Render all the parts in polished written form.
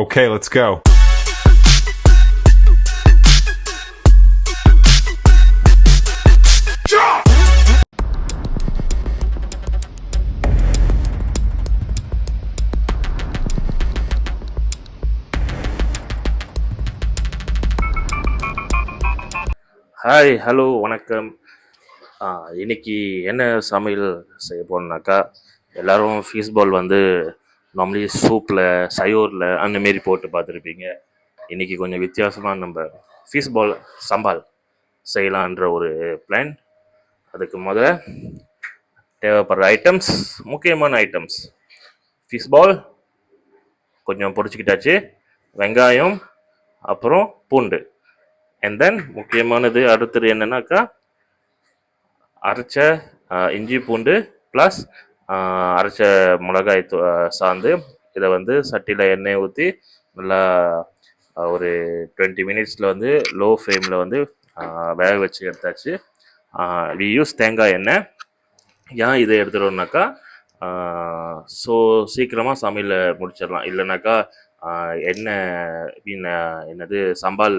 Okay, let's go. Hi, hello, வணக்கம். இன்னைக்கு என்ன சமையல் செய்ய போறோம்னாக்கா, எல்லாரும் ஃபீஸ் பால் வந்து நார்மலி சூப்பில், சயோரில் அந்தமாரி போட்டு பார்த்துருப்பீங்க. இன்னைக்கு கொஞ்சம் வித்தியாசமாக நம்ம ஃபீஸ் பால் சம்பால் செய்யலான்ற ஒரு பிளான். அதுக்கு முதல்ல தேவைப்படுற ஐட்டம்ஸ், முக்கியமான ஐட்டம்ஸ்: ஃபிஷ் பால் கொஞ்சம் பொரிச்சுக்கிட்டாச்சு, வெங்காயம், அப்புறம் பூண்டு. அண்ட் தென் முக்கியமானது அடுத்தது என்னன்னாக்கா, அரைச்ச இஞ்சி பூண்டு ப்ளஸ் அரைச்ச மிளகாய் சாந்து. இதை வந்து சட்டியில் எண்ணெய் ஊற்றி நல்லா ஒரு 20 மினிட்ஸில் வந்து லோ ஃப்ளேமில் வந்து வேக வச்சு எடுத்தாச்சு. வி யூஸ் தேங்காய் எண்ணெய். ஏன் இதை எடுத்துட்டோம்னாக்கா, ஸோ சீக்கிரமாக சமையலை முடிச்சிடலாம். இல்லைனாக்கா எண்ணெய் என்னது சம்பால்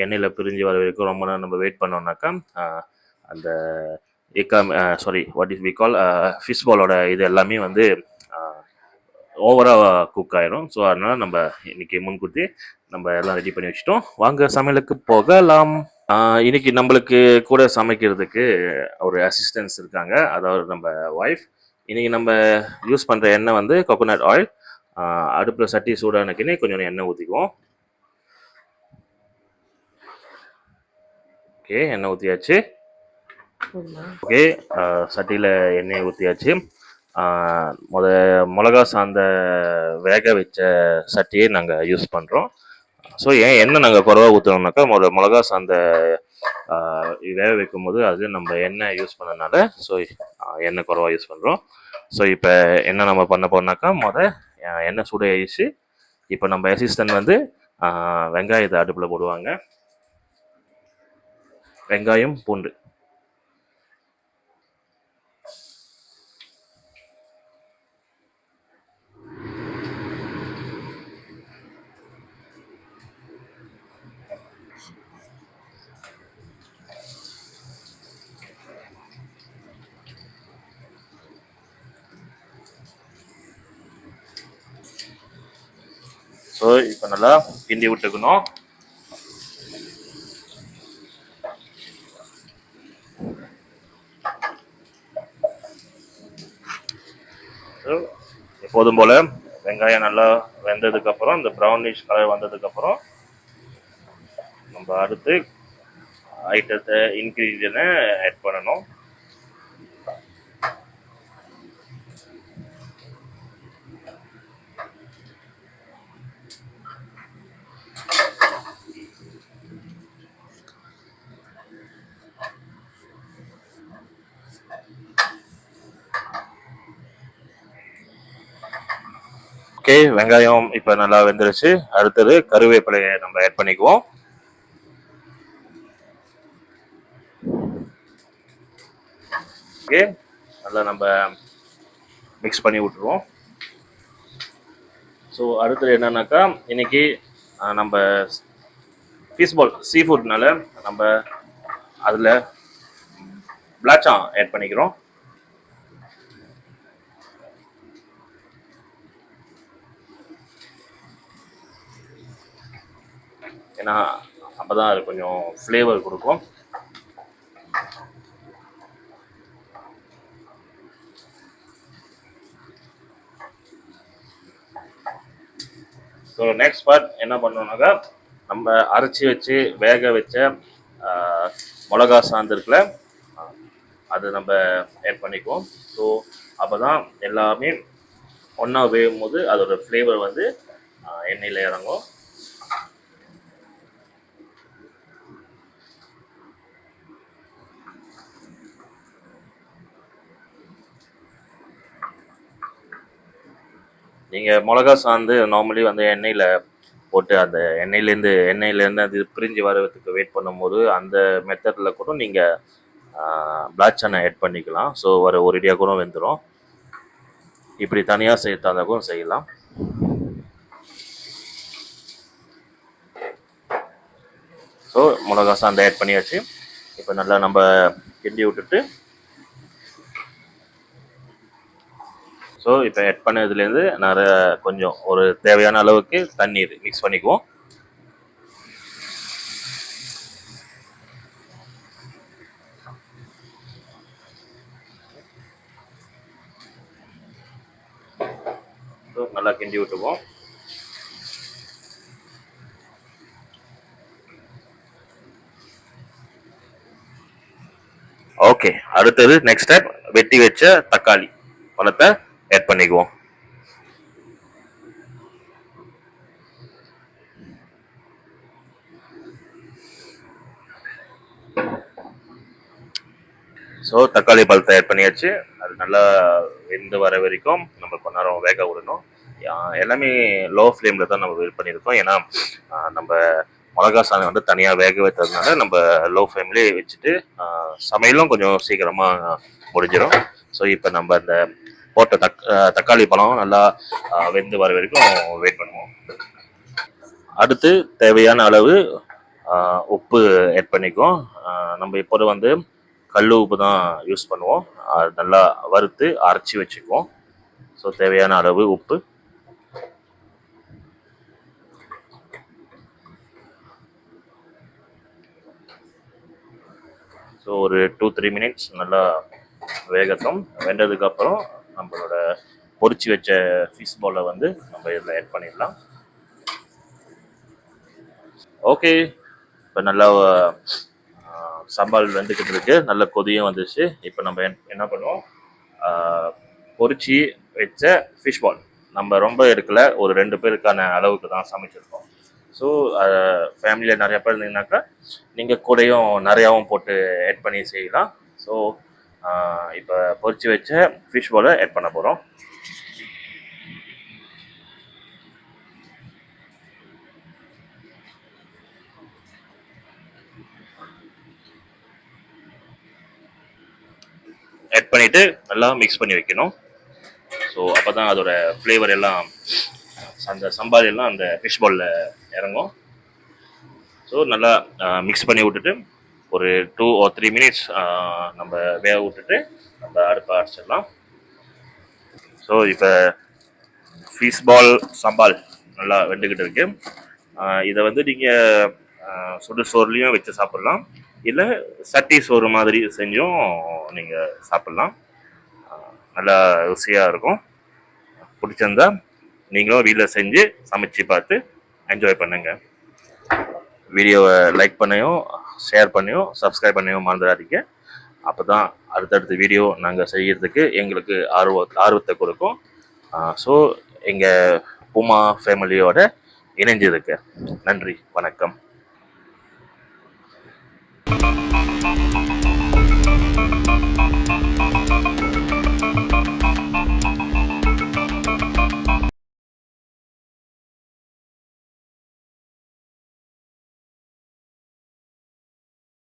எண்ணெயில் பிரிஞ்சு வர வரைக்கும் ரொம்ப நேரம் நம்ம வெயிட் பண்ணோம்னாக்கா அந்த what is we call fish பாலோட இது எல்லாமே வந்து ஓவராக குக் ஆகிடும். ஸோ அதனால் நம்ம இன்னைக்கு முன்கூட்டி நம்ம எல்லாம் ரெடி பண்ணி வச்சுட்டோம். வாங்க சமையலுக்கு போகலாம். இன்னைக்கு நம்மளுக்கு கூட சமைக்கிறதுக்கு ஒரு அசிஸ்டன்ஸ் இருக்காங்க, அதாவது நம்ம ஒய்ஃப். இன்னைக்கு நம்ம யூஸ் பண்ணுற எண்ணெய் வந்து கோகோனட் ஆயில். அடுப்பில் சட்டி சூடானக்குன்னே கொஞ்சம் எண்ணெய் ஊற்றிக்குவோம். ஓகே, எண்ணெய் ஊற்றியாச்சு. ஓகே, சட்டியில் எண்ணெய் ஊற்றியாச்சு. மிளகா சாந்த வேக வச்ச சட்டியை நாங்கள் யூஸ் பண்ணுறோம். ஸோ ஏன் எண்ணெய் நாங்கள் குறவாக ஊற்றுனோம்னாக்கா, மிளகா சாந்த வேக வைக்கும் போது அது நம்ம எண்ணெய் யூஸ் பண்ணனால ஸோ எண்ணெய் குறவாக யூஸ் பண்ணுறோம். ஸோ இப்போ என்ன நம்ம பண்ண போனாக்கா, எண்ணெய் சூடாகிடுச்சு. இப்போ நம்ம அசிஸ்டன்ட் வந்து வெங்காயத்தை அடுப்பில் போடுவாங்க. வெங்காயம், பூண்டு. ஸோ இப்போ நல்லா கிண்டி விட்டுக்கணும். எப்போதும் போல் வெங்காயம் நல்லா வெந்ததுக்கப்புறம், இந்த ப்ரௌனிஷ் கலர் வந்ததுக்கப்புறம் நம்ம அடுத்து ஐட்டத்தை இன்க்ரீடியனை ஆட் பண்ணணும். ஓகே, வெங்காயம் இப்போ நல்லா வெந்துருச்சு. அடுத்தது கருவேப்பிலையை நம்ம ஆட் பண்ணிக்குவோம். ஓகே, நல்லா நம்ம மிக்ஸ் பண்ணி விட்டுருவோம். ஸோ அடுத்தது என்னன்னாக்கா, இன்னைக்கு நம்ம ஃபிஷ் பால் சீ ஃபுட்னால நம்ம அதில் பிளாச்சா ஆட் பண்ணிக்கிறோம். ஏன்னா அப்போ தான் அது கொஞ்சம் ஃப்ளேவர் கொடுக்கும். ஸோ நெக்ஸ்ட் பார்ட் என்ன பண்ணோம்னாக்கா, நம்ம அரைச்சி வச்சு வேக வச்ச மிளகா சாந்து இருக்குல்ல, அது நம்ம ஆட் பண்ணிக்குவோம். ஸோ அப்போ தான் எல்லாமே ஒன்றா வேகும் போது அதோட ஃப்ளேவர் வந்து எண்ணெயில் இறங்கும். நீங்கள் மிளகா சாந்து நார்மலி வந்து எண்ணெயில் போட்டு அந்த எண்ணெயிலேருந்து அது பிரிஞ்சு வரதுக்கு வெயிட் பண்ணும்போது அந்த மெத்தடில் கூட நீங்கள் பிளாக் சன்னா ஆட் பண்ணிக்கலாம். ஸோ ஒரு இடியாக கூட வெந்துடும். இப்படி தனியாக செய்யறதா கூட செய்யலாம். ஸோ மிளகா சாந்து ஆட் பண்ணியாச்சு. இப்போ நல்லா நம்ம கிண்டி விட்டுட்டு, ஸோ இப்போ ஆட் பண்ணதுலேருந்து நிறைய கொஞ்சம் ஒரு தேவையான அளவுக்கு தண்ணீர் மிக்ஸ் பண்ணிக்குவோம். ஸோ நல்லா கிண்டி விட்டுக்குவோம். ஓகே, அடுத்தது நெக்ஸ்ட் ஸ்டெப் வெட்டி வச்ச தக்காளி பழத்தை ஆட் பண்ணிக்குவோம். ஸோ தக்காளி பழத்தை ஆட் பண்ணியாச்சு. அது நல்லா வெந்து வர வரைக்கும் நம்ம கொஞ்ச நேரம் வேக விடணும். எல்லாமே லோ ஃப்ளேமில் தான் நம்ம இது பண்ணியிருக்கோம். ஏன்னா நம்ம மிளகா சாதம் வந்து தனியாக வேக வைத்ததுனால நம்ம லோ ஃப்ளேம்லேயே வச்சுட்டு சமையலும் கொஞ்சம் சீக்கிரமாக முடிஞ்சிடும். ஸோ இப்போ நம்ம அந்த போட்ட தக்காளி பழம் நல்லா வெந்து வர வரைக்கும் வெயிட் பண்ணுவோம். அடுத்து தேவையான அளவு உப்பு ஆட் பண்ணிக்குவோம். நம்ம இப்போது வந்து கல் உப்பு தான் யூஸ் பண்ணுவோம். அது நல்லா வறுத்து அரைச்சி வச்சுக்குவோம். ஸோ தேவையான அளவு உப்பு. ஸோ ஒரு 2-3 மினிட்ஸ் நல்லா வேகட்டும். வெந்ததுக்கப்புறம் நம்மளோட பொரிச்சு வச்ச ஃபிஷ் பாலை வந்து நம்ம இதில் ஆட் பண்ணிடலாம். ஓகே, இப்போ நல்லா சம்பால் வெந்துக்கிட்டு இருக்கு. நல்ல கொதியும் வந்துச்சு. இப்போ நம்ம என்ன பண்ணுவோம், பொரிச்சு வச்ச ஃபிஷ் பால் நம்ம ரொம்ப இருக்கல, ஒரு 2 பேருக்கான அளவுக்கு தான் சமைச்சிருக்கோம். ஸோ ஃபேமிலியில் நிறையா பேர் இருந்தீங்கன்னாக்கா நீங்கள் கூடையும் நிறையாவும் போட்டு ஆட் பண்ணி செய்யலாம். ஸோ இப்போ பொரிச்சு வச்ச ஃபிஷ் பாலை ஆட் பண்ண போகிறோம். ஆட் பண்ணிவிட்டு நல்லா மிக்ஸ் பண்ணி வைக்கணும். ஸோ அப்போ தான் அதோட ஃப்ளேவர் எல்லாம் அந்த சம்பால் எல்லாம் அந்த ஃபிஷ் பாலில் இறங்கும். ஸோ நல்லா மிக்ஸ் பண்ணி விட்டுட்டு ஒரு 2 or 3 மினிட்ஸ் நம்ம வேக விட்டுட்டு நம்ம அடுப்பை அரைச்சிடலாம். ஸோ இப்போ ஃபிஷ் பால் சம்பால் நல்லா வெந்துக்கிட்டு இருக்கு. இதை வந்து நீங்கள் சுடு சோறுலேயும் வச்சு சாப்பிட்லாம், இல்லை சட்டி சோறு மாதிரி செஞ்சும் நீங்கள் சாப்பிட்லாம். நல்லா ருசியாக இருக்கும். பிடிச்சிருந்தா நீங்களும் வீட்டில் செஞ்சு சமைச்சு பார்த்து என்ஜாய் பண்ணுங்கள். வீடியோவை லைக் பண்ணியும் ஷேர் பண்ணியும் சப்ஸ்கிரைப் பண்ணியும் மறந்துடாதீங்க. அப்போ தான் அடுத்தடுத்த வீடியோ நாங்கள் செய்கிறதுக்கு எங்களுக்கு ஆர்வத்தை கொடுக்கும். ஸோ எங்கள் பூமா ஃபேமிலியோட இணைஞ்சிருக்கு. நன்றி, வணக்கம்.